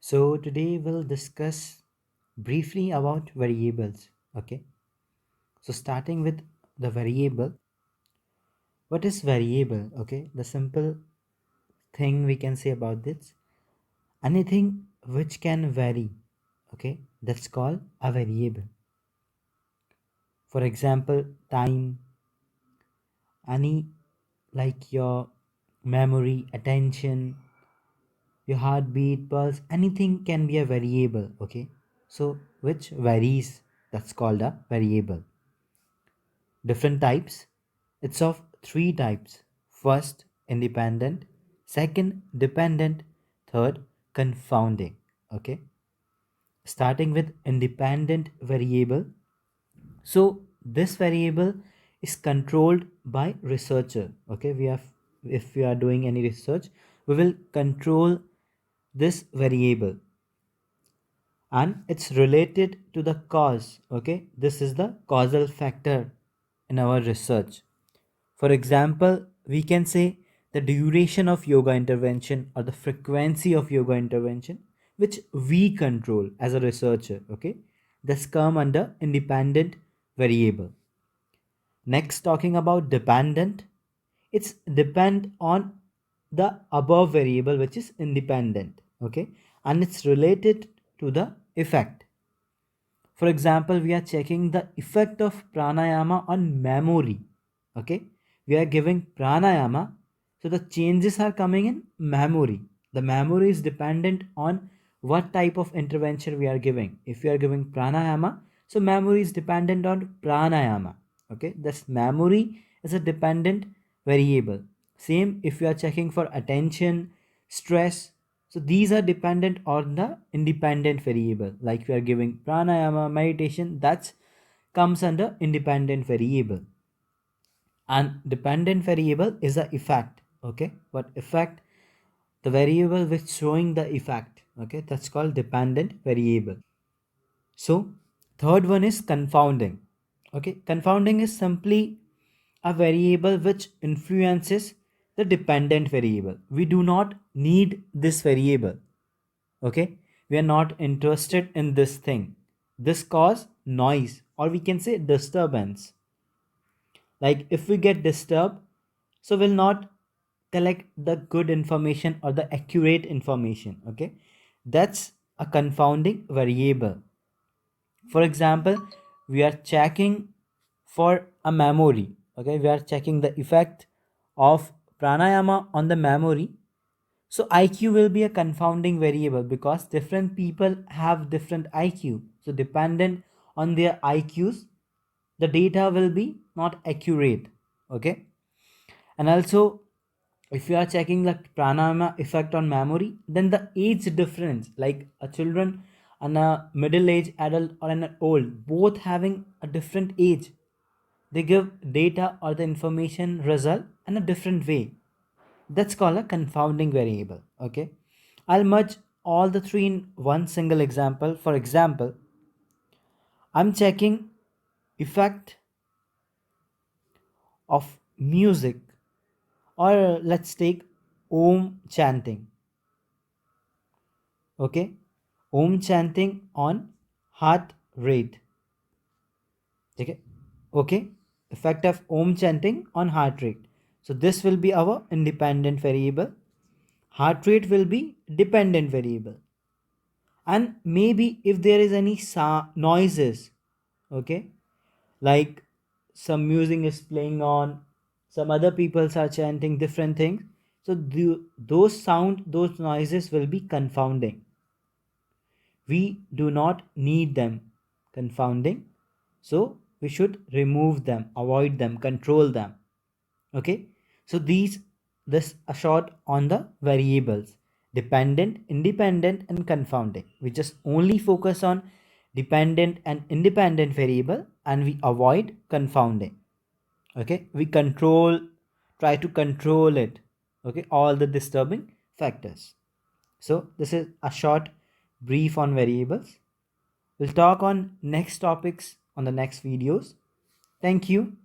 So today we'll discuss briefly about variables. Okay. So starting with the variable. What is variable? Okay. The simple thing we can say about this, anything which can vary. Okay. That's called a variable. For example, time, any like your memory, attention, your heartbeat, pulse, anything can be a variable. Okay. So which varies, that's called a variable. Different types. It's of three types. First, independent. Second, dependent. Third, confounding. Okay. Starting with independent variable. So this variable is controlled by researcher. Okay. If we are doing any research, we will control this variable and it's related to the cause. Okay. This is the causal factor in our research. For example, we can say the duration of yoga intervention or the frequency of yoga intervention, which we control as a researcher. Okay, this come under independent variable. Next, talking about dependent, it's depend on the above variable which is independent. Okay, and it's related to the effect. For example, we are checking the effect of pranayama on memory. Okay, we are giving pranayama, so the changes are coming in memory. The memory is dependent on what type of intervention we are giving. If we are giving pranayama, so memory is dependent on pranayama. Okay, this memory is a dependent variable. Same if we are checking for attention, stress, so these are dependent on the independent variable. Like we are giving pranayama, meditation, that comes under independent variable. And dependent variable is the effect. Okay, what effect? The variable which showing the effect. Okay, that's called dependent variable. So third one is confounding. Okay, confounding is simply a variable which influences the dependent variable. We do not need this variable. Okay, we are not interested in this thing. This cause noise, or we can say disturbance. Like if we get disturbed, so we'll not collect the good information or the accurate information. Okay, that's a confounding variable. For example, we are checking for a memory. Okay, we are checking the effect of pranayama on the memory. So IQ will be a confounding variable because different people have different IQ. So dependent on their IQs, the data will be not accurate. Okay. And also, if you are checking the pranayama effect on memory, then the age difference, like a children and a middle-aged adult or an old, both having a different age, they give data or the information result in a different way. That's called a confounding variable. Okay, I'll merge all the three in one single example. For example, I'm checking effect of music, or let's take om chanting. Okay, om chanting on heart rate. Okay, okay, effect of om chanting on heart rate. So this will be our independent variable. Heart rate will be dependent variable. And maybe if there is any noises, okay, like some music is playing on, some other people are chanting different things, so those noises will be confounding. We do not need them, confounding, so we should remove them, avoid them, control them. Okay, so this a short on the variables: dependent, independent, and confounding. We just only focus on dependent and independent variable, and we avoid confounding. Okay, we try to control it. Okay, all the disturbing factors. So this is a short brief on variables. We'll talk on next topics on the next videos. Thank you.